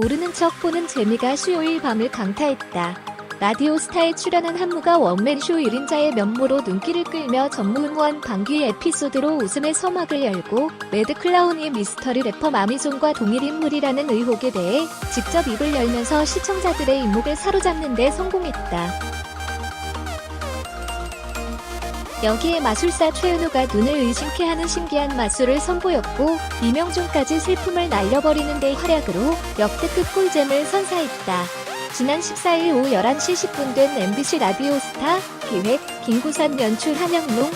모르는 척 보는 재미가 수요일 밤을 강타했다. 라디오스타에 출연한 한무가 원맨쇼 1인자의 면모로 눈길을 끌며 전무후무한 방귀 에피소드로 웃음의 서막을 열고 매드클라운이 미스터리 래퍼 마미손과 동일 인물이라는 의혹에 대해 직접 입을 열면서 시청자들의 이목을 사로잡는 데 성공했다. 여기에 마술사 최은우가 눈을 의심케 하는 신기한 마술을 선보였고 이명준까지 슬픔을 날려버리는 데 활약으로 역대급 꿀잼을 선사했다. 지난 14일 오후 11시 10분 된 MBC 라디오스타 기획 김구산 연출 한영롱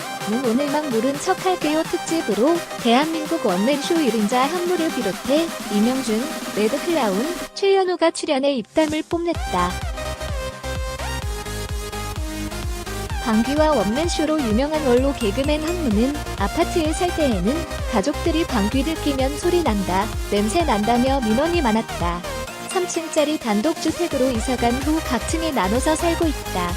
오늘만 모른 척 할게요 특집으로 대한민국 원맨쇼 1인자 한무를 비롯해 이명준, 매드클라운, 최연우가 출연해 입담을 뽐냈다. 방귀와 원맨쇼로 유명한 원로 개그맨 한무는 아파트에 살 때에는 가족들이 방귀를 뀌면 소리 난다, 냄새 난다며 민원이 많았다. 3층짜리 단독주택으로 이사간 후 각 층에 나눠서 살고 있다.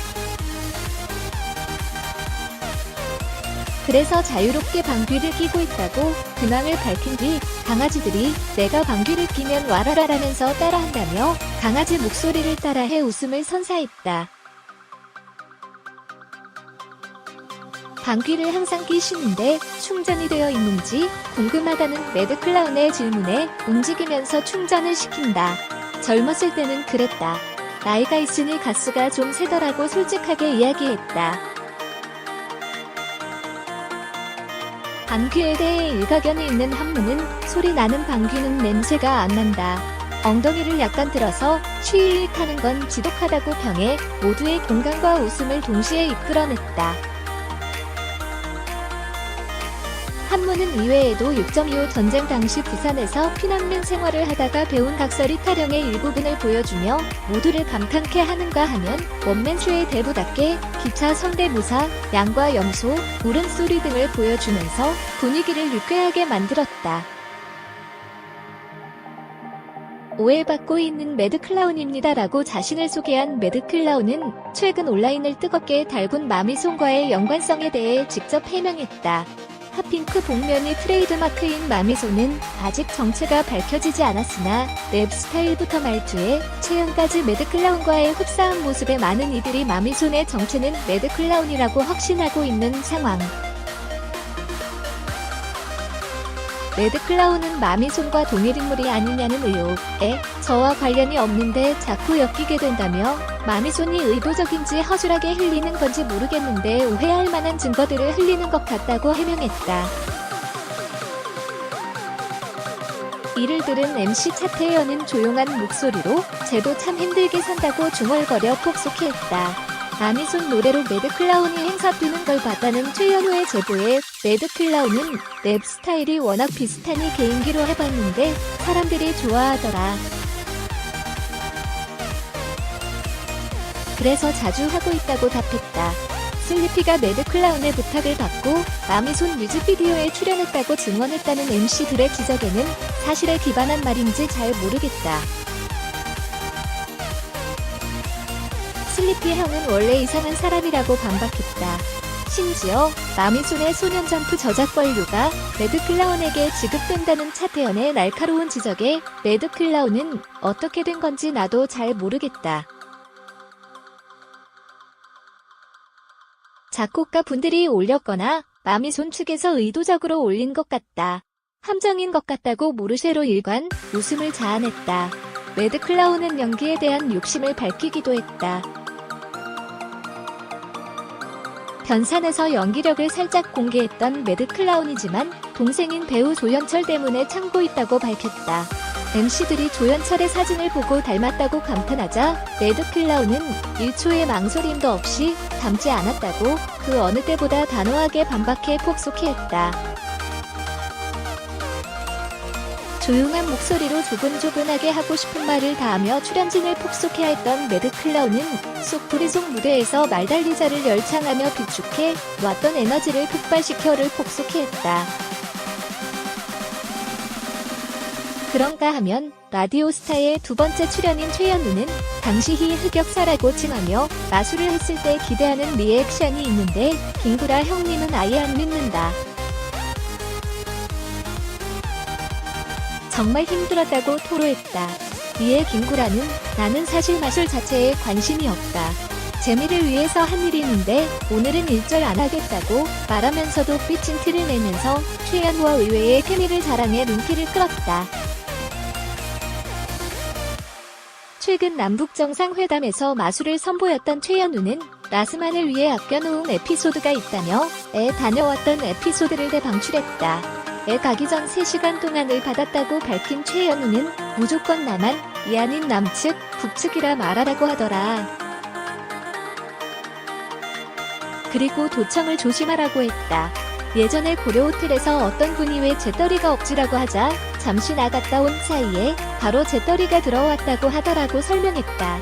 그래서 자유롭게 방귀를 뀌고 있다고 근황을 밝힌 뒤 강아지들이 내가 방귀를 뀌면 와라라라면서 따라한다며 강아지 목소리를 따라해 웃음을 선사했다. 방귀를 항상 뀌시는데 충전이 되어 있는지 궁금하다는 매드클라운의 질문에 움직이면서 충전을 시킨다. 젊었을 때는 그랬다. 나이가 있으니 가스가 좀 세더라고 솔직하게 이야기했다. 방귀에 대해 일가견이 있는 한무는 소리 나는 방귀는 냄새가 안 난다. 엉덩이를 약간 들어서 쉬익 하는 건 지독하다고 평해 모두의 공감과 웃음을 동시에 이끌어냈다. 한무는 이외에도 6.25 전쟁 당시 부산에서 피난민 생활을 하다가 배운 각설이 타령의 일부분을 보여주며 모두를 감탄케 하는가 하면 원맨쇼의 대부답게 기차 성대모사, 양과 염소, 울음소리 등을 보여주면서 분위기를 유쾌하게 만들었다. 오해받고 있는 매드클라운입니다 라고 자신을 소개한 매드클라운은 최근 온라인을 뜨겁게 달군 마미손과의 연관성에 대해 직접 해명했다. 핫핑크 복면이 트레이드마크인 마미손은 아직 정체가 밝혀지지 않았으나 랩 스타일부터 말투에 체형까지 매드클라운과의 흡사한 모습에 많은 이들이 마미손의 정체는 매드클라운이라고 확신하고 있는 상황. 매드클라운은 마미손과 동일 인물이 아니냐는 의혹에 저와 관련이 없는데 자꾸 엮이게 된다며 마미손이 의도적인지 허술하게 흘리는 건지 모르겠는데 오해할 만한 증거들을 흘리는 것 같다고 해명했다. 이를 들은 MC 차태현은 조용한 목소리로 쟤도 참 힘들게 산다고 중얼거려 폭소케했다. 마미손 노래로 매드클라운이 행사 뛰는 걸 봤다는 최연우의 제보에 매드클라운은 랩 스타일이 워낙 비슷하니 개인기로 해봤는데 사람들이 좋아하더라. 그래서 자주 하고 있다고 답했다. 슬리피가 매드클라운의 부탁을 받고 마미손 뮤직비디오에 출연했다고 증언했다는 MC들의 지적에는 사실에 기반한 말인지 잘 모르겠다. 슬리피 형은 원래 이상한 사람이라고 반박했다. 심지어 마미손의 소년점프 저작권료가 매드클라운에게 지급된다는 차태현의 날카로운 지적에 매드클라운은 어떻게 된 건지 나도 잘 모르겠다. 작곡가 분들이 올렸거나 마미손 측에서 의도적으로 올린 것 같다. 함정인 것 같다고 모르쉐로 일관 웃음을 자아냈다. 매드클라운은 연기에 대한 욕심을 밝히기도 했다. 변산에서 연기력을 살짝 공개했던 매드클라운이지만 동생인 배우 조연철 때문에 참고 있다고 밝혔다. MC들이 조연철의 사진을 보고 닮았다고 감탄하자 매드클라운은 1초의 망설임도 없이 닮지 않았다고 그 어느 때보다 단호하게 반박해 폭소케했다. 조용한 목소리로 조근조근하게 하고 싶은 말을 다하며 출연진을 폭소케했던 매드클라운은 속풀이속 무대에서 말달리자를 열창하며 비축해 놨던 에너지를 폭발시켜를 폭소케했다. 그런가 하면 라디오스타의 두 번째 출연인 최연우는 당시히 흑역사라고 칭하며 마술을 했을 때 기대하는 리액션이 있는데 김구라 형님은 아예 안 믿는다. 정말 힘들었다고 토로했다. 이에 김구라는 나는 사실 마술 자체에 관심이 없다. 재미를 위해서 한 일인데 오늘은 일절 안 하겠다고 말하면서도 삐친 티를 내면서 최연우와 의외의 케미를 자랑해 눈길을 끌었다. 최근 남북정상회담에서 마술을 선보였던 최연우는 라스만을 위해 아껴놓은 에피소드가 있다며 에 다녀왔던 에피소드를 대방출했다. 에 가기 전 3시간 동안을 받았다고 밝힌 최연우는 무조건 나만, 이 아닌 남측, 북측이라 말하라고 하더라. 그리고 도청을 조심하라고 했다. 예전에 고려호텔에서 어떤 분이 왜 재떨이가 없지라고 하자 잠시 나갔다 온 사이에 바로 재떨이가 들어왔다고 하더라고 설명했다.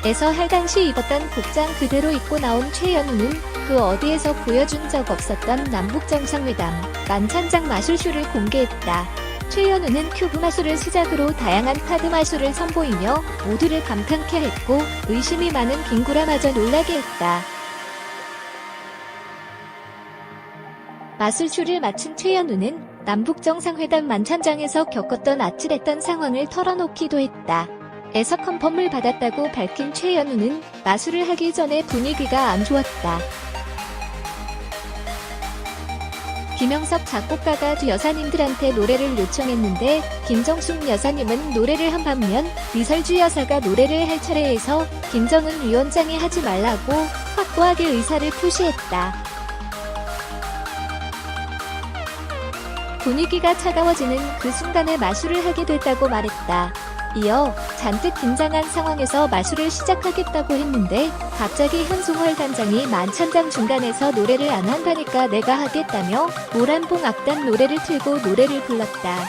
에서 할 당시 입었던 복장 그대로 입고 나온 최연우는 그 어디에서 보여준 적 없었던 남북정상회담 만찬장 마술쇼를 공개했다. 최연우는 큐브 마술을 시작으로 다양한 카드 마술을 선보이며 모두를 감탄케 했고 의심이 많은 김구라마저 놀라게 했다. 마술쇼를 마친 최연우는 남북정상회담 만찬장에서 겪었던 아찔했던 상황을 털어놓기도 했다. 에서 컨펌을 받았다고 밝힌 최연우는 마술을 하기 전에 분위기가 안 좋았다. 김영석 작곡가가 두 여사님들한테 노래를 요청했는데 김정숙 여사님은 노래를 한 반면 이설주 여사가 노래를 할 차례에서 김정은 위원장이 하지 말라고 확고하게 의사를 표시했다. 분위기가 차가워지는 그 순간에 마술을 하게 됐다고 말했다. 이어 잔뜩 긴장한 상황에서 마술을 시작하겠다고 했는데 갑자기 현송월 단장이 만찬장 중간에서 노래를 안 한다니까 내가 하겠다며 모란봉 악단 노래를 틀고 노래를 불렀다.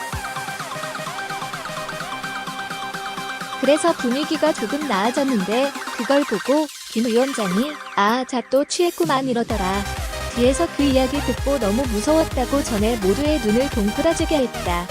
그래서 분위기가 조금 나아졌는데 그걸 보고 김 위원장이 아, 자 또 취했구만 이러더라. 뒤에서 그 이야기 듣고 너무 무서웠다고 전에 모두의 눈을 동그라지게 했다.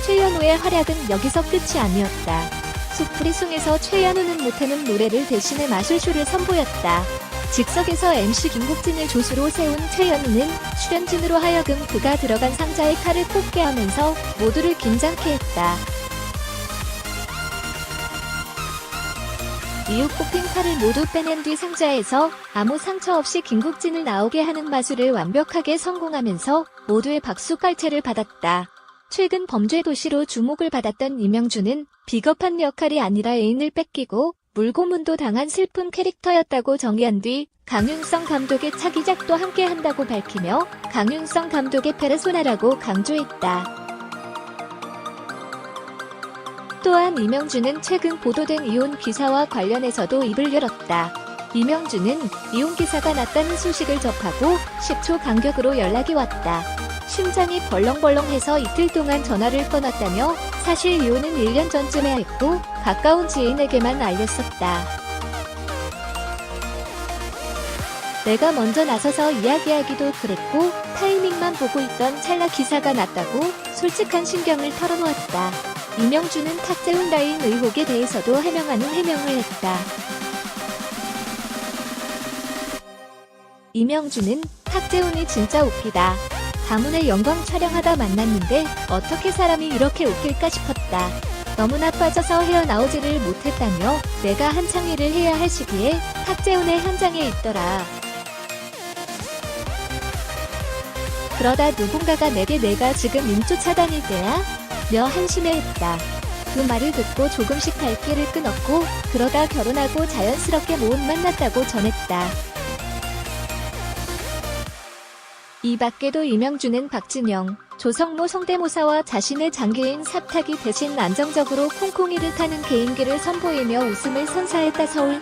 최연우의 활약은 여기서 끝이 아니었다. 속풀이송에서 최연우는 못하는 노래를 대신해 마술쇼를 선보였다. 즉석에서 MC 김국진을 조수로 세운 최연우는 출연진으로 하여금 그가 들어간 상자에 칼을 꽂게 하면서 모두를 긴장케 했다. 이후 꼽힌 칼을 모두 빼낸 뒤 상자에서 아무 상처 없이 김국진을 나오게 하는 마술을 완벽하게 성공하면서 모두의 박수갈채를 받았다. 최근 범죄도시로 주목을 받았던 이명주는 비겁한 역할이 아니라 애인을 뺏기고 물고문도 당한 슬픈 캐릭터였다고 정의한 뒤 강윤성 감독의 차기작도 함께 한다고 밝히며 강윤성 감독의 페르소나라고 강조했다. 또한 이명주는 최근 보도된 이혼 기사와 관련해서도 입을 열었다. 이명주는 이혼 기사가 났다는 소식을 접하고 10초 간격으로 연락이 왔다. 심장이 벌렁벌렁해서 이틀 동안 전화를 끊었다며 사실 이혼은 1년 전쯤에 했고 가까운 지인에게만 알렸었다. 내가 먼저 나서서 이야기하기도 그랬고 타이밍만 보고 있던 찰나 기사가 났다고 솔직한 심경을 털어놓았다. 이명주는 탁재훈 라인 의혹에 대해서도 해명하는 해명을 했다. 이명주는 탁재훈이 진짜 웃기다. 가문의 영광 촬영하다 만났는데 어떻게 사람이 이렇게 웃길까 싶었다. 너무나 빠져서 헤어나오지를 못했다며 내가 한창 일을 해야 할 시기에 탁재훈의 현장에 있더라. 그러다 누군가가 내게 내가 지금 인조 차단일 때야? 며 한심해했다. 그 말을 듣고 조금씩 발길을 끊었고 그러다 결혼하고 자연스럽게 못 만났다고 전했다. 이 밖에도 이명주는 박진영, 조성모 성대모사와 자신의 장기인 삽타기 대신 안정적으로 콩콩이를 타는 개인기를 선보이며 웃음을 선사했다. 서울